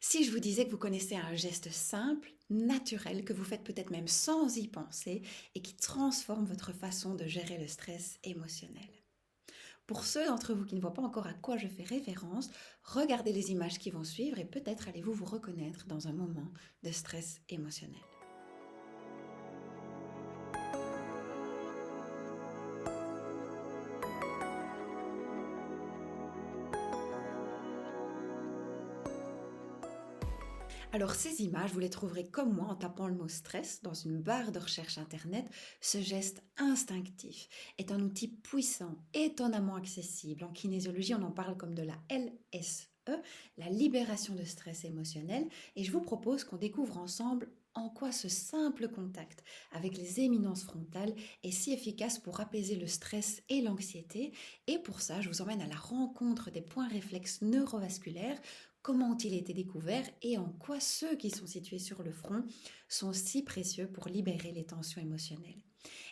Si je vous disais que vous connaissez un geste simple, naturel, que vous faites peut-être même sans y penser et qui transforme votre façon de gérer le stress émotionnel. Pour ceux d'entre vous qui ne voient pas encore à quoi je fais référence, regardez les images qui vont suivre et peut-être allez-vous vous reconnaître dans un moment de stress émotionnel. Alors ces images, vous les trouverez comme moi en tapant le mot stress dans une barre de recherche internet. Ce geste instinctif est un outil puissant, étonnamment accessible. En kinésiologie, on en parle comme de la LSE, la libération de stress émotionnel. Et je vous propose qu'on découvre ensemble en quoi ce simple contact avec les éminences frontales est si efficace pour apaiser le stress et l'anxiété. Et pour ça, je vous emmène à la rencontre des points réflexes neurovasculaires. Comment ont-ils été découverts et en quoi ceux qui sont situés sur le front sont si précieux pour libérer les tensions émotionnelles.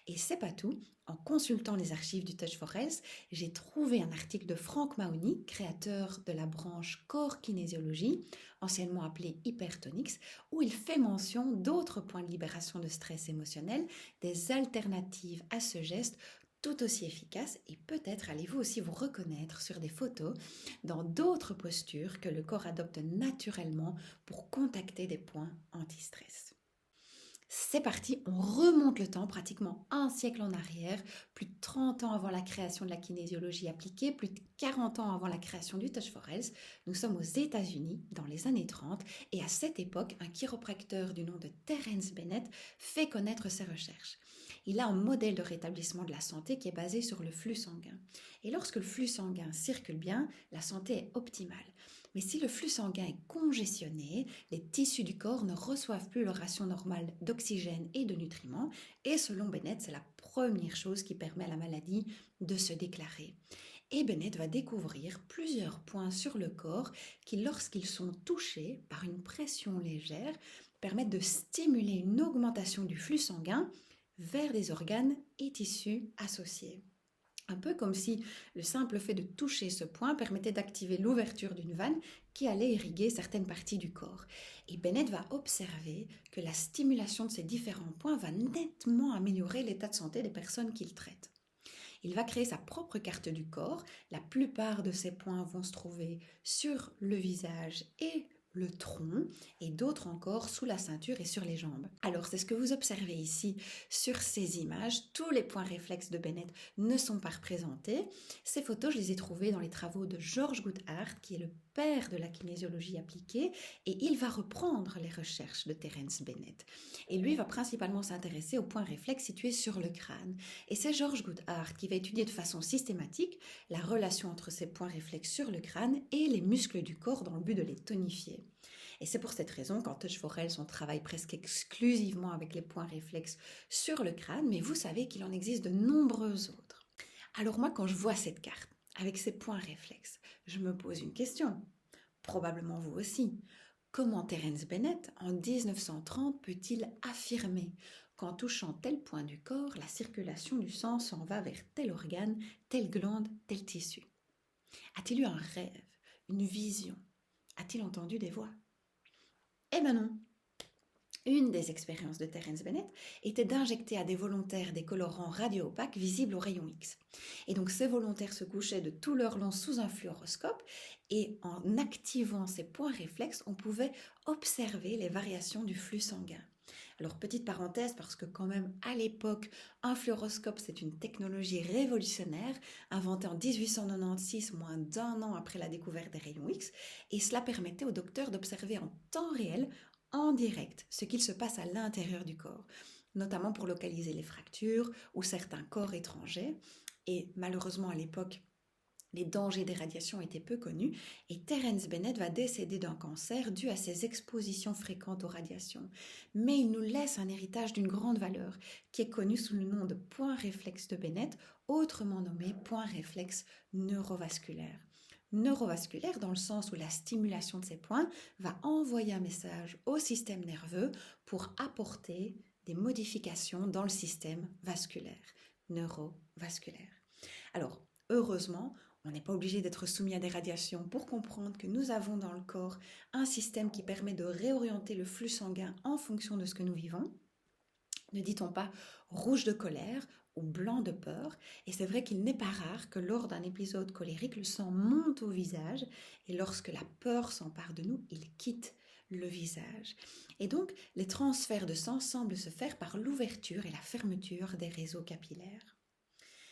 Et c'est pas tout, en consultant les archives du Touch for Health, j'ai trouvé un article de Frank Mahony, créateur de la branche corps kinésiologie, anciennement appelée Hypertonix, où il fait mention d'autres points de libération de stress émotionnel, des alternatives à ce geste tout aussi efficaces, et peut-être allez-vous aussi vous reconnaître sur des photos dans d'autres postures que le corps adopte naturellement pour contacter des points anti-stress. C'est parti, on remonte le temps pratiquement un siècle en arrière, plus de 30 ans avant la création de la kinésiologie appliquée, plus de 40 ans avant la création du Touch for Health. Nous sommes aux États-Unis dans les années 30 et à cette époque, un chiropracteur du nom de Terence Bennett fait connaître ses recherches. Il a un modèle de rétablissement de la santé qui est basé sur le flux sanguin. Et lorsque le flux sanguin circule bien, la santé est optimale. Mais si le flux sanguin est congestionné, les tissus du corps ne reçoivent plus leur ration normale d'oxygène et de nutriments. Et selon Bennett, c'est la première chose qui permet à la maladie de se déclarer. Et Bennett va découvrir plusieurs points sur le corps qui, lorsqu'ils sont touchés par une pression légère, permettent de stimuler une augmentation du flux sanguin vers des organes et tissus associés. Un peu comme si le simple fait de toucher ce point permettait d'activer l'ouverture d'une veine qui allait irriguer certaines parties du corps. Et Bennett va observer que la stimulation de ces différents points va nettement améliorer l'état de santé des personnes qu'il traite. Il va créer sa propre carte du corps. La plupart de ces points vont se trouver sur le visage et le tronc et d'autres encore sous la ceinture et sur les jambes. Alors c'est ce que vous observez ici sur ces images. Tous les points réflexes de Bennett ne sont pas représentés. Ces photos, je les ai trouvées dans les travaux de George Goodhart, qui est le père de la kinésiologie appliquée, et il va reprendre les recherches de Terence Bennett. Et lui va principalement s'intéresser aux points réflexes situés sur le crâne. Et c'est George Goodhart qui va étudier de façon systématique la relation entre ces points réflexes sur le crâne et les muscles du corps dans le but de les tonifier. Et c'est pour cette raison qu'en Touch for Health, on travaille presque exclusivement avec les points réflexes sur le crâne, mais vous savez qu'il en existe de nombreux autres. Alors moi, quand je vois cette carte, avec ces points réflexes, je me pose une question. Probablement vous aussi. Comment Terence Bennett, en 1930, peut-il affirmer qu'en touchant tel point du corps, la circulation du sang s'en va vers tel organe, telle glande, tel tissu? A-t-il eu un rêve, une vision? A-t-il entendu des voix? Eh ben non. Une des expériences de Terence Bennett était d'injecter à des volontaires des colorants radio-opaques visibles aux rayons X. Et donc ces volontaires se couchaient de tout leur long sous un fluoroscope et en activant ces points réflexes, on pouvait observer les variations du flux sanguin. Alors petite parenthèse parce que quand même à l'époque, un fluoroscope c'est une technologie révolutionnaire inventée en 1896, moins d'un an après la découverte des rayons X, et cela permettait aux docteurs d'observer en temps réel en direct ce qu'il se passe à l'intérieur du corps, notamment pour localiser les fractures ou certains corps étrangers. Et malheureusement à l'époque, les dangers des radiations étaient peu connus et Terence Bennett va décéder d'un cancer dû à ses expositions fréquentes aux radiations. Mais il nous laisse un héritage d'une grande valeur qui est connu sous le nom de point réflexe de Bennett, autrement nommé point réflexe neurovasculaire. Neurovasculaire dans le sens où la stimulation de ces points va envoyer un message au système nerveux pour apporter des modifications dans le système vasculaire, neurovasculaire. Alors, heureusement, On n'est pas obligé d'être soumis à des radiations pour comprendre que nous avons dans le corps un système qui permet de réorienter le flux sanguin en fonction de ce que nous vivons. Ne dit-on pas rouge de colère ou blanc de peur? Et c'est vrai qu'il n'est pas rare que lors d'un épisode colérique, le sang monte au visage et lorsque la peur s'empare de nous, il quitte le visage. Et donc, les transferts de sang semblent se faire par l'ouverture et la fermeture des réseaux capillaires.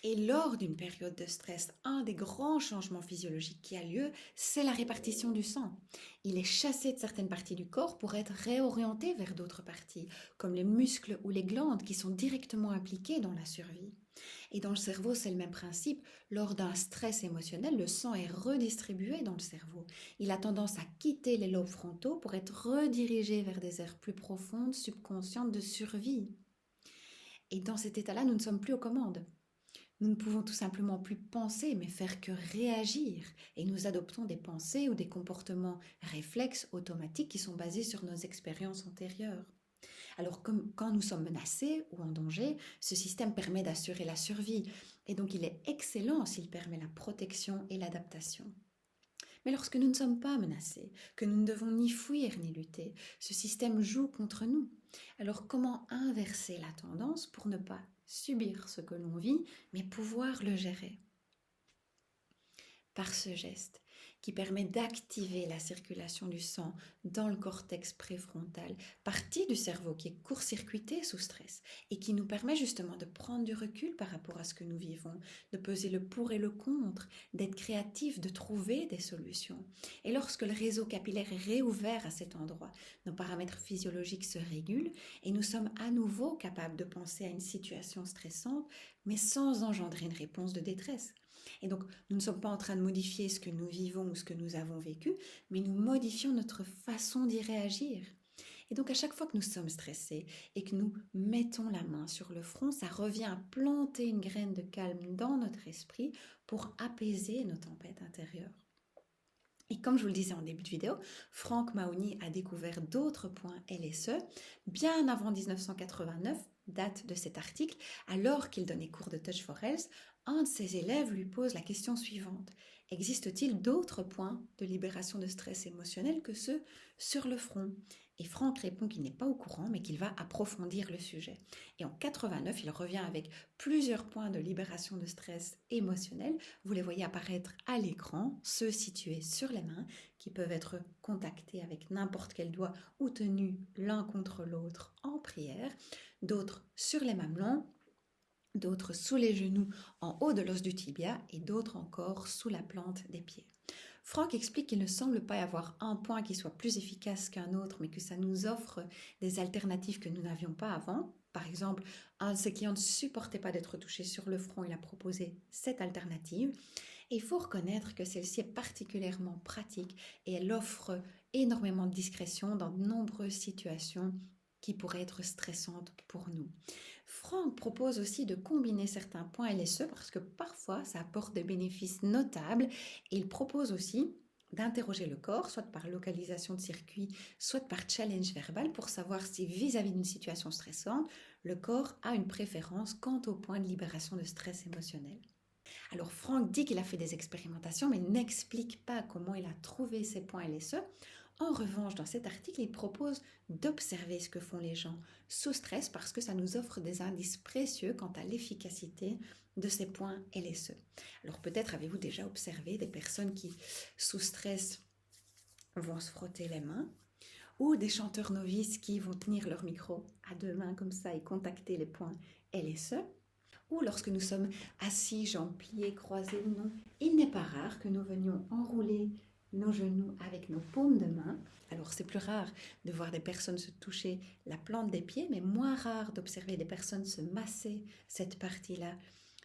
Et lors d'une période de stress, un des grands changements physiologiques qui a lieu, c'est la répartition du sang. Il est chassé de certaines parties du corps pour être réorienté vers d'autres parties, comme les muscles ou les glandes qui sont directement impliquées dans la survie. Et dans le cerveau, c'est le même principe. Lors d'un stress émotionnel, le sang est redistribué dans le cerveau. Il a tendance à quitter les lobes frontaux pour être redirigé vers des aires plus profondes, subconscientes de survie. Et dans cet état-là, nous ne sommes plus aux commandes. Nous ne pouvons tout simplement plus penser, mais faire que réagir. Et nous adoptons des pensées ou des comportements réflexes automatiques qui sont basés sur nos expériences antérieures. Alors, comme quand nous sommes menacés ou en danger, ce système permet d'assurer la survie. Et donc, il est excellent s'il permet la protection et l'adaptation. Mais lorsque nous ne sommes pas menacés, que nous ne devons ni fuir ni lutter, ce système joue contre nous. Alors comment inverser la tendance pour ne pas subir ce que l'on vit, mais pouvoir le gérer? Par ce geste qui permet d'activer la circulation du sang dans le cortex préfrontal, partie du cerveau qui est court-circuitée sous stress et qui nous permet justement de prendre du recul par rapport à ce que nous vivons, de peser le pour et le contre, d'être créatif, de trouver des solutions. Et lorsque le réseau capillaire est réouvert à cet endroit, nos paramètres physiologiques se régulent et nous sommes à nouveau capables de penser à une situation stressante, mais sans engendrer une réponse de détresse. Et donc, nous ne sommes pas en train de modifier ce que nous vivons ou ce que nous avons vécu, mais nous modifions notre façon d'y réagir. Et donc, à chaque fois que nous sommes stressés et que nous mettons la main sur le front, ça revient à planter une graine de calme dans notre esprit pour apaiser nos tempêtes intérieures. Et comme je vous le disais en début de vidéo, Frank Mahony a découvert d'autres points LSE bien avant 1989, date de cet article, alors qu'il donnait cours de Touch for Health. Un de ses élèves lui pose la question suivante: existe-t-il d'autres points de libération de stress émotionnel que ceux sur le front? Et Franck répond qu'il n'est pas au courant, mais qu'il va approfondir le sujet. Et en 89, il revient avec plusieurs points de libération de stress émotionnel. Vous les voyez apparaître à l'écran, ceux situés sur les mains, qui peuvent être contactés avec n'importe quel doigt ou tenus l'un contre l'autre en prière. D'autres sur les mamelons, d'autres sous les genoux en haut de l'os du tibia et d'autres encore sous la plante des pieds. Franck explique qu'il ne semble pas y avoir un point qui soit plus efficace qu'un autre, mais que ça nous offre des alternatives que nous n'avions pas avant. Par exemple, un de ses clients ne supportait pas d'être touché sur le front, il a proposé cette alternative. Et il faut reconnaître que celle-ci est particulièrement pratique et elle offre énormément de discrétion dans de nombreuses situations qui pourraient être stressantes pour nous. Franck propose aussi de combiner certains points LSE parce que parfois ça apporte des bénéfices notables, et il propose aussi d'interroger le corps, soit par localisation de circuit, soit par challenge verbal, pour savoir si vis-à-vis d'une situation stressante, le corps a une préférence quant au point de libération de stress émotionnel. Alors Franck dit qu'il a fait des expérimentations, mais n'explique pas comment il a trouvé ces points LSE. En revanche, dans cet article, il propose d'observer ce que font les gens sous stress parce que ça nous offre des indices précieux quant à l'efficacité de ces points LSE. Alors peut-être avez-vous déjà observé des personnes qui, sous stress, vont se frotter les mains, ou des chanteurs novices qui vont tenir leur micro à deux mains comme ça et contacter les points LSE. Ou lorsque nous sommes assis, jambes pliées, croisées ou non, il n'est pas rare que nous venions enrouler nos genoux avec nos paumes de main. Alors c'est plus rare de voir des personnes se toucher la plante des pieds, mais moins rare d'observer des personnes se masser cette partie-là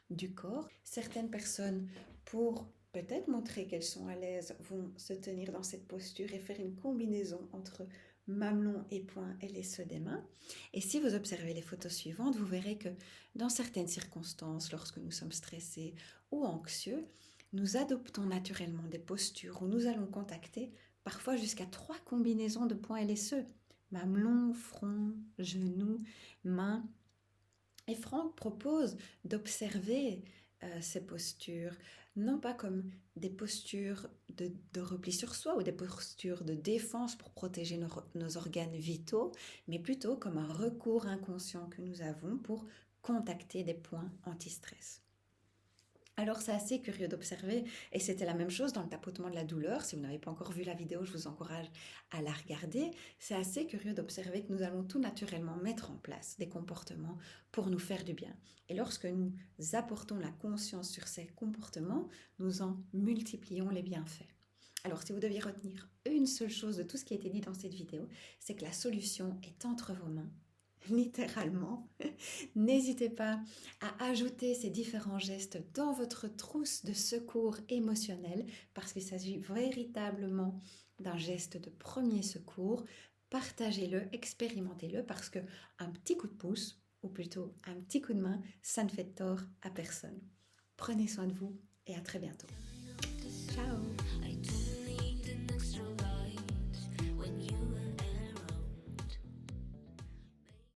du corps. Certaines personnes, pour peut-être montrer qu'elles sont à l'aise, vont se tenir dans cette posture et faire une combinaison entre mamelon et poing LSE des mains. Et si vous observez les photos suivantes, vous verrez que dans certaines circonstances, lorsque nous sommes stressés ou anxieux, nous adoptons naturellement des postures où nous allons contacter parfois jusqu'à 3 combinaisons de points LSE: mamelon, front, genoux, mains. Et Franck propose d'observer ces postures, non pas comme des postures de repli sur soi ou des postures de défense pour protéger nos organes vitaux, mais plutôt comme un recours inconscient que nous avons pour contacter des points anti-stress. Alors c'est assez curieux d'observer, et c'était la même chose dans le tapotement de la douleur. Si vous n'avez pas encore vu la vidéo, je vous encourage à la regarder. C'est assez curieux d'observer que nous allons tout naturellement mettre en place des comportements pour nous faire du bien. Et lorsque nous apportons la conscience sur ces comportements, nous en multiplions les bienfaits. Alors si vous deviez retenir une seule chose de tout ce qui a été dit dans cette vidéo, c'est que la solution est entre vos mains, littéralement. N'hésitez pas à ajouter ces différents gestes dans votre trousse de secours émotionnel parce qu'il s'agit véritablement d'un geste de premier secours. Partagez-le, expérimentez-le parce que un petit coup de pouce, ou plutôt un petit coup de main, ça ne fait tort à personne. Prenez soin de vous et à très bientôt. Ciao!